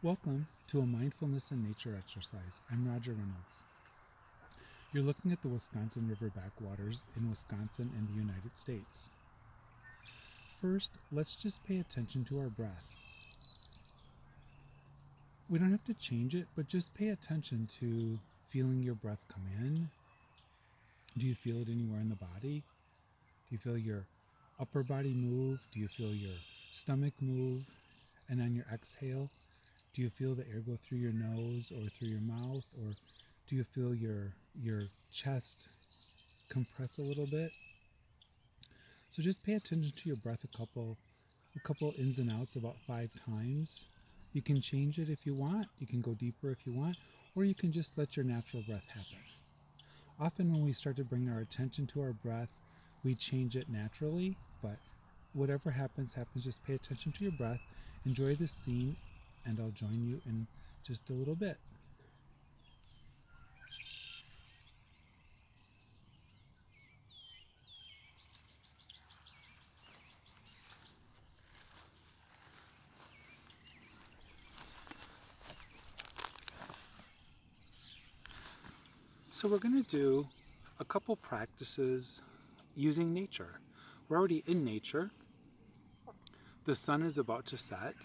Welcome to a mindfulness and nature exercise. I'm Roger Reynolds. You're looking at the Wisconsin River backwaters in Wisconsin and the United States. First, let's just pay attention to our breath. We don't have to change it, but just pay attention to feeling your breath come in. Do you feel it anywhere in the body? Do you feel your upper body move? Do you feel your stomach move? And on your exhale, do you feel the air go through your nose or through your mouth, or do you feel your chest compress a little bit? So just pay attention to your breath a couple ins and outs about 5 times. You can change it if you want. You can go deeper if you want, or you can just let your natural breath happen. Often when we start to bring our attention to our breath, we change it naturally, but whatever happens, happens. Just pay attention to your breath. Enjoy this scene, and I'll join you in just a little bit. So we're going to do a couple practices using nature. We're already in nature. The sun is about to set,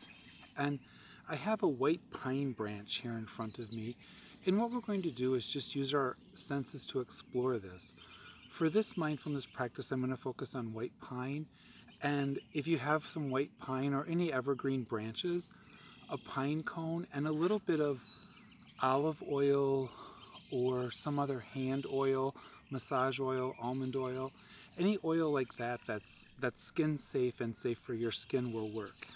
and I have a white pine branch here in front of me. And what we're going to do is just use our senses to explore this. For this mindfulness practice, I'm going to focus on white pine. And if you have some white pine or any evergreen branches, a pine cone, and a little bit of olive oil or some other hand oil, massage oil, almond oil, any oil like that that's skin safe and safe for your skin will work.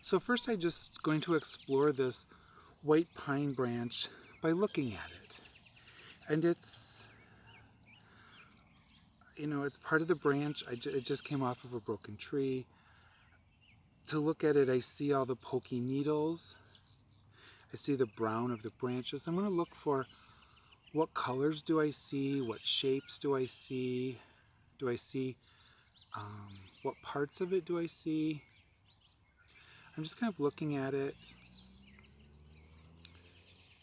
So first I'm just going to explore this white pine branch by looking at it. And it's part of the branch. It just came off of a broken tree. To look at it, I see all the pokey needles. I see the brown of the branches. I'm going to look for what colors do I see, what shapes do I see, what parts of it do I see. I'm just kind of looking at it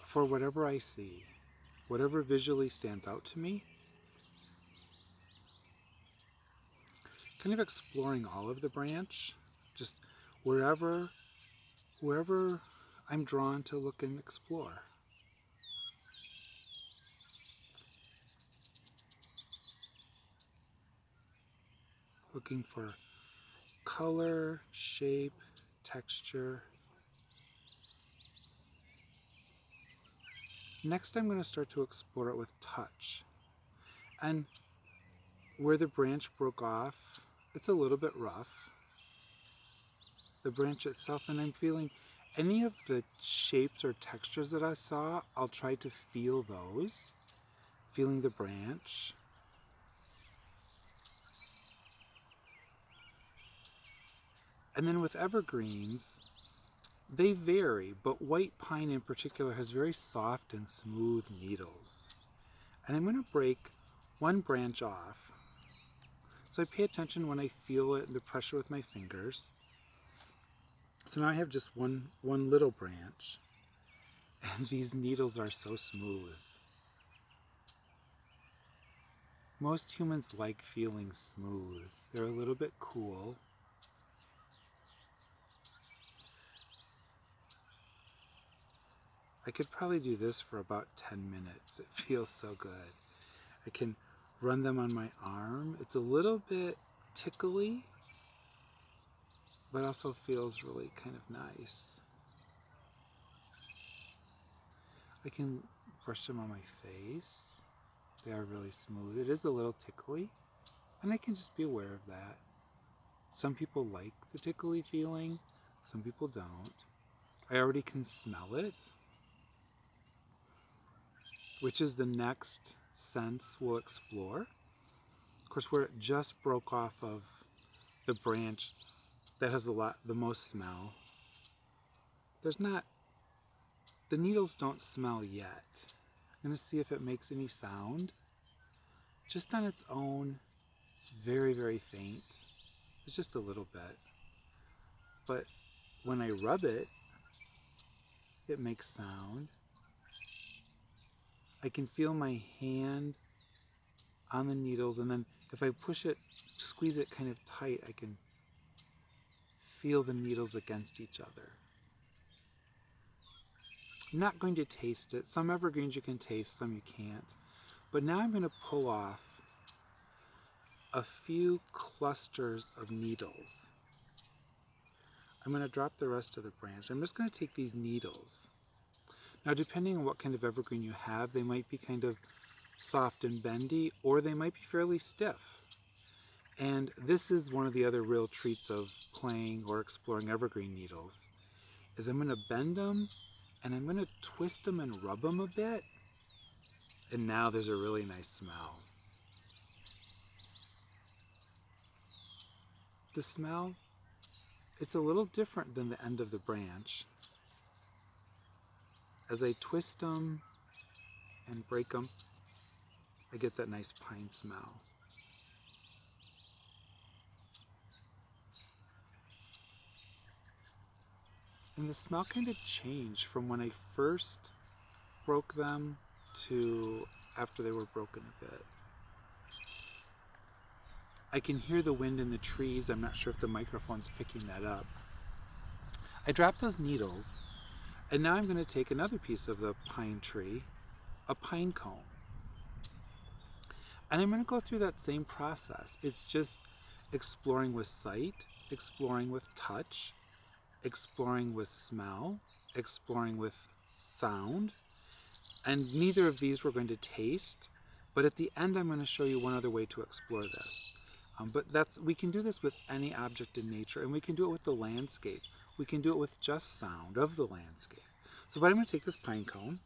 for whatever I see, whatever visually stands out to me. Kind of exploring all of the branch, just wherever I'm drawn to look and explore. Looking for color, shape, texture. Next, I'm going to start to explore it with touch. And where the branch broke off, it's a little bit rough. The branch itself, and I'm feeling any of the shapes or textures that I saw, I'll try to feel those. Feeling the branch. And then with evergreens, they vary, but white pine in particular has very soft and smooth needles. And I'm going to break one branch off. So I pay attention when I feel it, the pressure with my fingers. So now I have just one little branch, and these needles are so smooth. Most humans like feeling smooth. They're a little bit cool. I could probably do this for about 10 minutes. It feels so good. I can run them on my arm. It's a little bit tickly, but also feels really kind of nice. I can brush them on my face. They are really smooth. It is a little tickly, and I can just be aware of that. Some people like the tickly feeling, some people don't. I already can smell it, which is the next sense we'll explore. Of course, where it just broke off of the branch that has the most smell, the needles don't smell yet. I'm going to see if it makes any sound. Just on its own, it's very, very faint. It's just a little bit. But when I rub it, It makes sound. I can feel my hand on the needles, and then if I push it, squeeze it kind of tight, I can feel the needles against each other. I'm not going to taste it. Some evergreens you can taste, some you can't. But now I'm going to pull off a few clusters of needles. I'm going to drop the rest of the branch. I'm just going to take these needles. Now, depending on what kind of evergreen you have, they might be kind of soft and bendy, or they might be fairly stiff. And this is one of the other real treats of playing or exploring evergreen needles, is I'm going to bend them and I'm going to twist them and rub them a bit. And now there's a really nice smell. The smell, it's a little different than the end of the branch. As I twist them and break them, I get that nice pine smell. And the smell kind of changed from when I first broke them to after they were broken a bit. I can hear the wind in the trees. I'm not sure if the microphone's picking that up. I dropped those needles, and now I'm going to take another piece of the pine tree, a pine cone. And I'm going to go through that same process. It's just exploring with sight, exploring with touch, exploring with smell, exploring with sound. And neither of these we're going to taste, but at the end I'm going to show you one other way to explore this. But we can do this with any object in nature, and we can do it with the landscape. We can do it with just sound of the landscape. So I'm going to take this pine cone.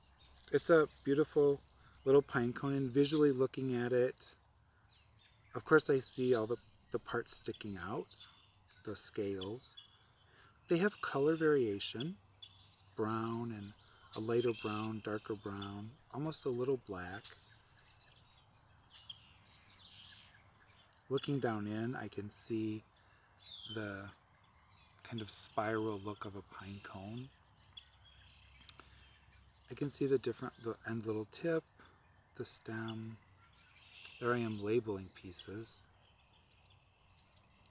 It's a beautiful little pine cone, and visually looking at it, of course I see all the parts sticking out, the scales. They have color variation, brown and a lighter brown, darker brown, almost a little black. Looking down in, I can see the kind of spiral look of a pine cone. I can see the end little tip, the stem. There I am labeling pieces.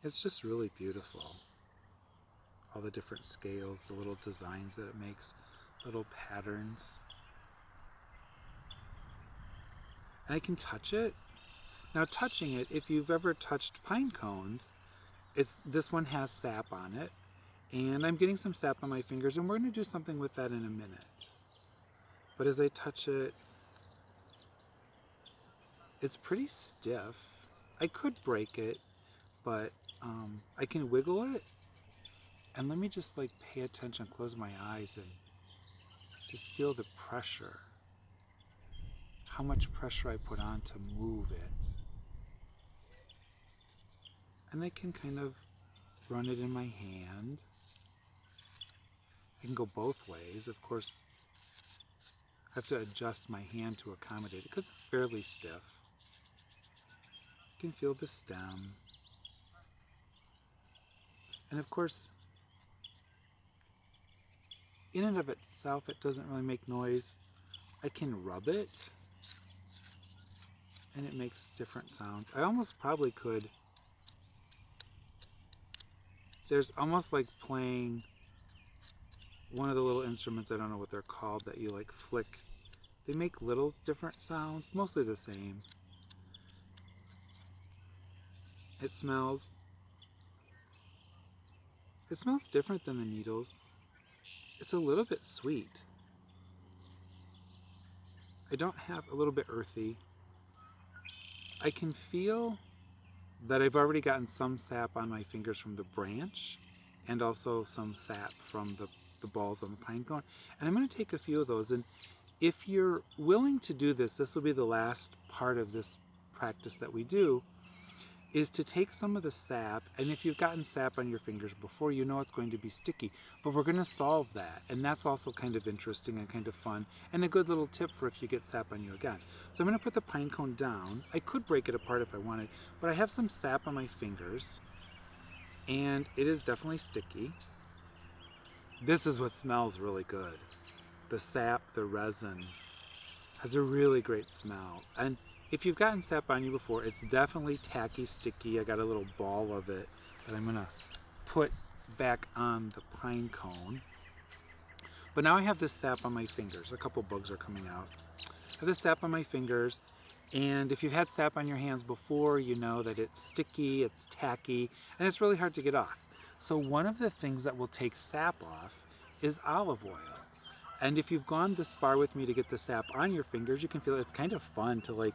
It's just really beautiful. All the different scales, the little designs that it makes, little patterns. And I can touch it. Now touching it, if you've ever touched pine cones, this one has sap on it. And I'm getting some sap on my fingers, and we're going to do something with that in a minute. But as I touch it, it's pretty stiff. I could break it, but I can wiggle it. And let me just pay attention, close my eyes, and just feel the pressure. How much pressure I put on to move it. And I can kind of run it in my hand. I can go both ways. Of course, I have to adjust my hand to accommodate it because it's fairly stiff. You can feel the stem. And of course, in and of itself, it doesn't really make noise. I can rub it, and it makes different sounds. I almost probably could. There's almost like playing one of the little instruments, I don't know what they're called, that you flick. They make little different sounds, mostly the same. It smells different than the needles. It's a little bit sweet. I don't have a little bit earthy. I can feel that I've already gotten some sap on my fingers from the branch and also some sap from the balls on the pine cone. And I'm going to take a few of those. And if you're willing to do this, this will be the last part of this practice that we do, is to take some of the sap, and if you've gotten sap on your fingers before, you know it's going to be sticky, but we're going to solve that, and that's also kind of interesting and kind of fun, and a good little tip for if you get sap on you again. So I'm going to put the pine cone down. I could break it apart if I wanted, but I have some sap on my fingers, and it is definitely sticky. This is what smells really good. the sap, the resin, has a really great smell. And if you've gotten sap on you before, it's definitely tacky, sticky. I got a little ball of it that I'm gonna put back on the pine cone. But now I have this sap on my fingers. A couple bugs are coming out. I have this sap on my fingers, and if you've had sap on your hands before, you know that it's sticky, it's tacky, and it's really hard to get off. So one of the things that will take sap off is olive oil. And if you've gone this far with me to get the sap on your fingers, you can feel it's kind of fun to like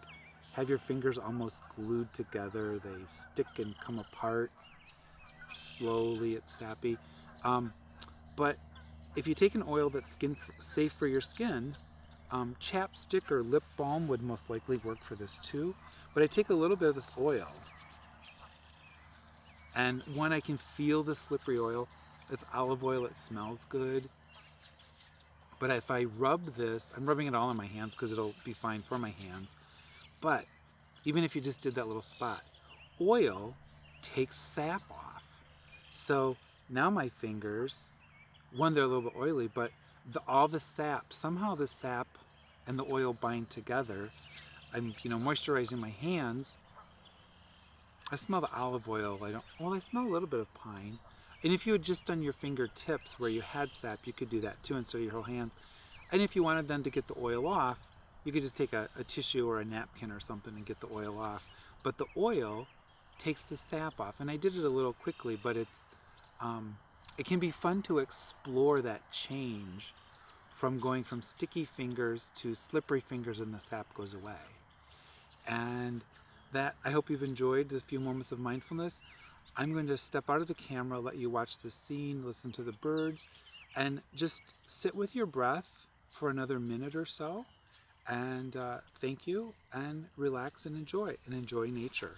have your fingers almost glued together. They stick and come apart slowly. It's sappy. But if you take an oil that's safe for your skin, chapstick or lip balm would most likely work for this too. But I take a little bit of this oil, and when I can feel the slippery oil, it's olive oil, it smells good. But if I rub this, I'm rubbing it all on my hands because it'll be fine for my hands. But even if you just did that little spot, oil takes sap off. So now my fingers, one, they're a little bit oily, but all the sap, somehow the sap and the oil bind together. I'm, moisturizing my hands. I smell the olive oil. I smell a little bit of pine. And if you had just done your fingertips where you had sap, you could do that too instead of your whole hands. And if you wanted then to get the oil off, you could just take a tissue or a napkin or something and get the oil off. But the oil takes the sap off. And I did it a little quickly, but it can be fun to explore that change from going from sticky fingers to slippery fingers and the sap goes away. And that, I hope you've enjoyed the few moments of mindfulness. I'm going to step out of the camera, let you watch the scene, listen to the birds, and just sit with your breath for another minute or so. And thank you, and relax and enjoy nature.